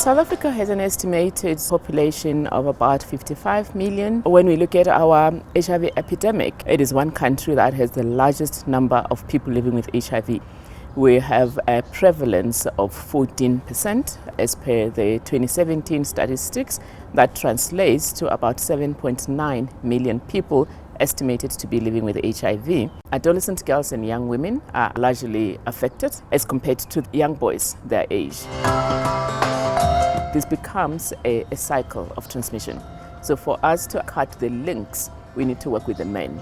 South Africa has an estimated population of about 55 million. When we look at our HIV epidemic, it is one country that has the largest number of people living with HIV. We have a prevalence of 14% as per the 2017 statistics. That translates to about 7.9 million people estimated to be living with HIV. Adolescent girls and young women are largely affected as compared to young boys their age. This becomes a cycle of transmission. So for us to cut the links, we need to work with the men.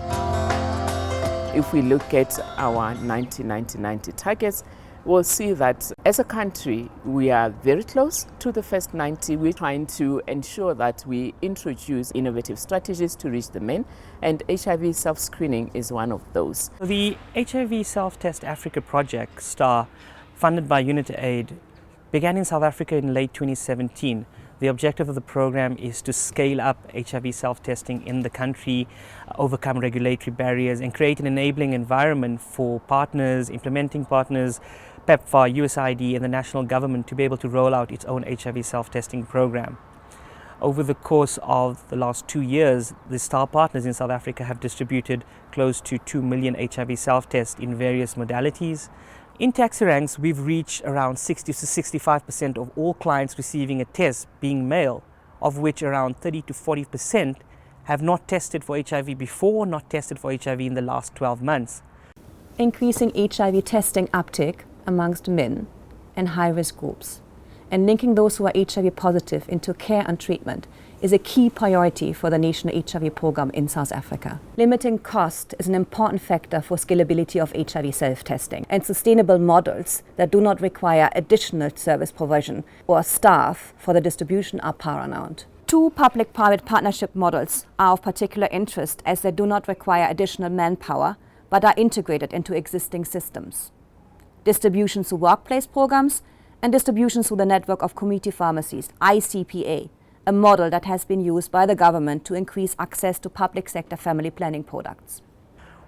If we look at our 90-90-90 targets, we'll see that as a country, we are very close to the first 90. We're trying to ensure that we introduce innovative strategies to reach the men, and HIV self-screening is one of those. The HIV Self-Test Africa project, STAR, funded by UNITAID, began in South Africa in late 2017. The objective of the program is to scale up HIV self-testing in the country, overcome regulatory barriers, and create an enabling environment for partners, implementing partners, PEPFAR, USAID, and the national government to be able to roll out its own HIV self-testing program. Over the course of the last 2 years, the STAR partners in South Africa have distributed close to 2 million HIV self-tests in various modalities. In taxi ranks, we've reached around 60 to 65% of all clients receiving a test being male, of which around 30 to 40% have not tested for HIV before, not tested for HIV in the last 12 months. Increasing HIV testing uptake amongst men and high-risk groups, and linking those who are HIV positive into care and treatment is a key priority for the national HIV program in South Africa. Limiting cost is an important factor for scalability of HIV self-testing, and sustainable models that do not require additional service provision or staff for the distribution are paramount. 2 public-private partnership models are of particular interest as they do not require additional manpower but are integrated into existing systems. Distribution through workplace programs and distribution through the network of community pharmacies, ICPA, a model that has been used by the government to increase access to public sector family planning products.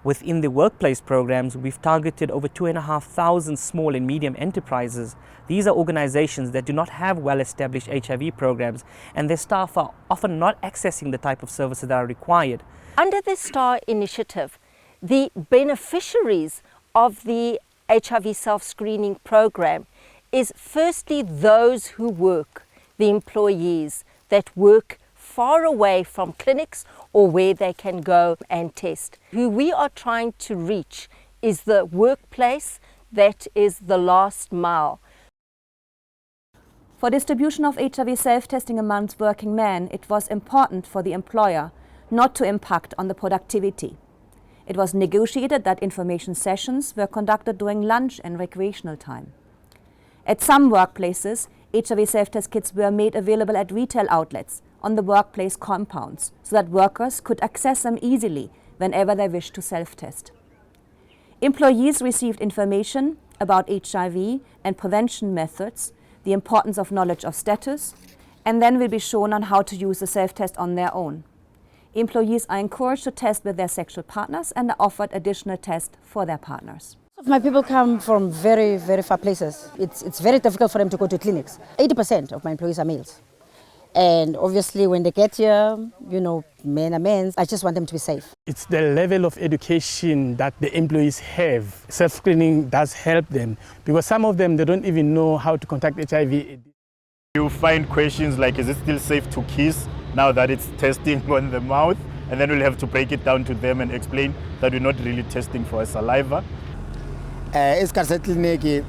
Within the workplace programs, we've targeted over 2,500 small and medium enterprises. These are organizations that do not have well-established HIV programs, and their staff are often not accessing the type of services that are required. Under the STAR initiative, the beneficiaries of the HIV self-screening program is firstly those who work, the employees that work far away from clinics or where they can go and test. Who we are trying to reach is the workplace that is the last mile. For distribution of HIV self-testing amongst working men, it was important for the employer not to impact on the productivity. It was negotiated that information sessions were conducted during lunch and recreational time. At some workplaces, HIV self-test kits were made available at retail outlets on the workplace compounds so that workers could access them easily whenever they wished to self-test. Employees received information about HIV and prevention methods, the importance of knowledge of status, and then will be shown on how to use the self-test on their own. Employees are encouraged to test with their sexual partners and are offered additional tests for their partners. My people come from very, very far places. It's very difficult for them to go to clinics. 80% of my employees are males. And obviously when they get here, you know, men are men, I just want them to be safe. It's the level of education that the employees have. Self-screening does help them because some of them, they don't even know how to contact HIV. You find questions like, is it still safe to kiss now that it's testing on the mouth? And then we'll have to break it down to them and explain that we're not really testing for a saliva. Isikhathi sekliniki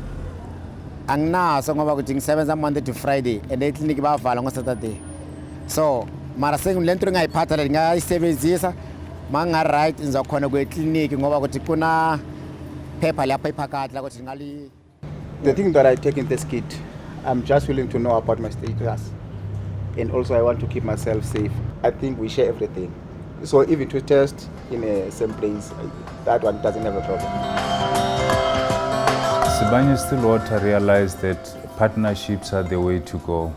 anginaso ngoba kuthi ngisebenza Monday to Friday and ekliniki bavala ngoSaturday. So mara sengilento ngayiphatha la ngayisebenzisa manga right ngizokhona kwekliniki ngoba kuthi kuna paper lapha iphakathi la kuthi ngali. The thing that I take in this kit, I'm just willing to know about my status, and also I want to keep myself safe. I think we share everything. So even to test in the same place, that one doesn't have a problem. Sibanye-Stillwater realized that partnerships are the way to go.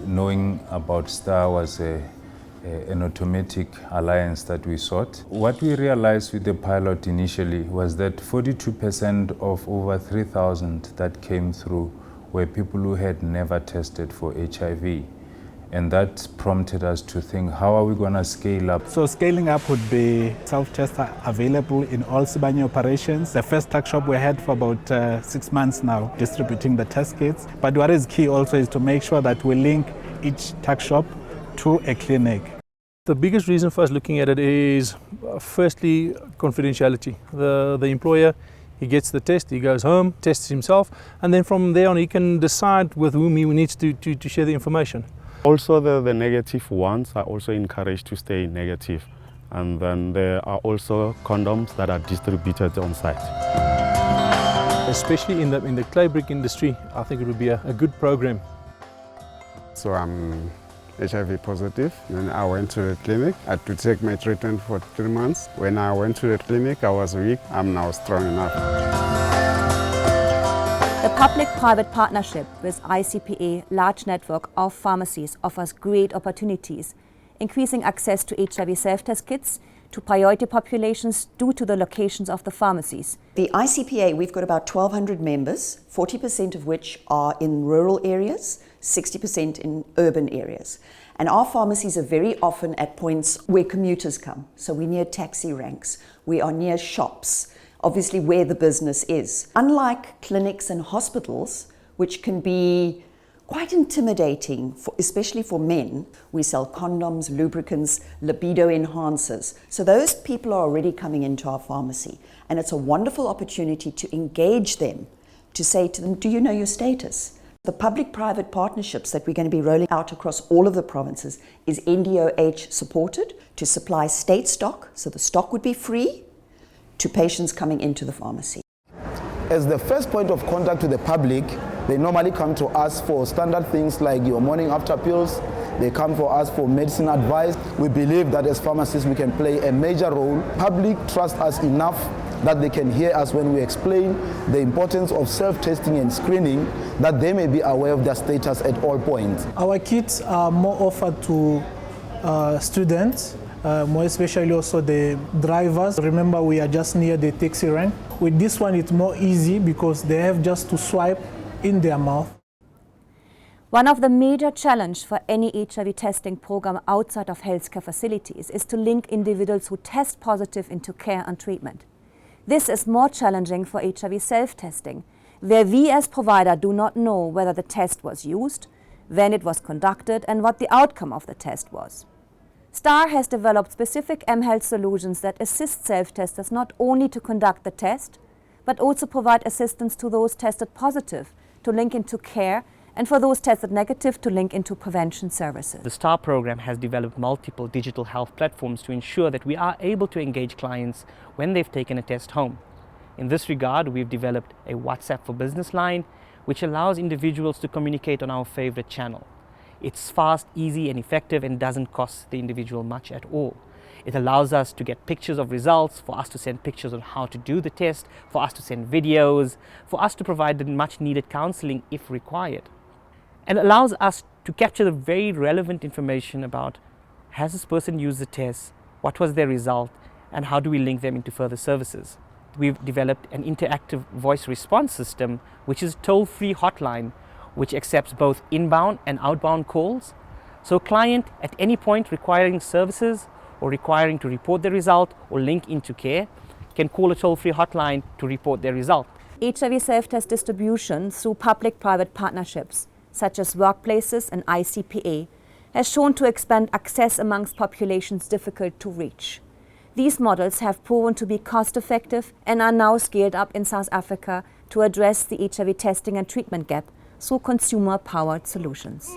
Knowing about STAR was an automatic alliance that we sought. What we realized with the pilot initially was that 42% of over 3,000 that came through were people who had never tested for HIV. And that prompted us to think, how are we going to scale up? So scaling up would be self-test available in all Sibanye operations. The first tuck shop we had for about 6 months now, distributing the test kits. But what is key also is to make sure that we link each tuck shop to a clinic. The biggest reason for us looking at it is, firstly, confidentiality. The employer, he gets the test, he goes home, tests himself, and then from there on he can decide with whom he needs to share the information. Also, the negative ones are also encouraged to stay negative. And then there are also condoms that are distributed on site. Especially in the clay brick industry, I think it would be a good program. So I'm HIV positive, and I went to the clinic. I had to take my treatment for 3 months. When I went to the clinic, I was weak. I'm now strong enough. The public-private partnership with ICPA large network of pharmacies offers great opportunities, increasing access to HIV self-test kits to priority populations due to the locations of the pharmacies. The ICPA, we've got about 1,200 members, 40% of which are in rural areas, 60% in urban areas. And our pharmacies are very often at points where commuters come. So we're near taxi ranks, we are near shops, obviously where the business is. Unlike clinics and hospitals, which can be quite intimidating, especially for men, we sell condoms, lubricants, libido enhancers. So those people are already coming into our pharmacy, and it's a wonderful opportunity to engage them, to say to them, do you know your status? The public-private partnerships that we're going to be rolling out across all of the provinces is NDOH supported to supply state stock, so the stock would be free, to patients coming into the pharmacy. As the first point of contact with the public, they normally come to us for standard things like your morning after pills. They come for us for medicine advice. We believe that as pharmacists we can play a major role. Public trust us enough that they can hear us when we explain the importance of self-testing and screening, that they may be aware of their status at all points. Our kits are more offered to students, more especially also the drivers. Remember, we are just near the taxi rank. With this one, it's more easy because they have just to swipe in their mouth. One of the major challenges for any HIV testing program outside of healthcare facilities is to link individuals who test positive into care and treatment. This is more challenging for HIV self-testing, where we as provider do not know whether the test was used, when it was conducted, and what the outcome of the test was. STAR has developed specific mHealth solutions that assist self-testers not only to conduct the test, but also provide assistance to those tested positive to link into care, and for those tested negative to link into prevention services. The STAR program has developed multiple digital health platforms to ensure that we are able to engage clients when they've taken a test home. In this regard, we've developed a WhatsApp for Business line, which allows individuals to communicate on our favorite channel. It's fast, easy and effective and doesn't cost the individual much at all. It allows us to get pictures of results, for us to send pictures on how to do the test, for us to send videos, for us to provide the much needed counseling if required. And allows us to capture the very relevant information about, has this person used the test, what was their result, and how do we link them into further services. We've developed an interactive voice response system, which is a toll-free hotline, which accepts both inbound and outbound calls. So a client at any point requiring services or requiring to report their result or link into care can call a toll-free hotline to report their result. HIV self-test distribution through public-private partnerships, such as workplaces and ICPA, has shown to expand access amongst populations difficult to reach. These models have proven to be cost-effective and are now scaled up in South Africa to address the HIV testing and treatment gap through consumer-powered solutions.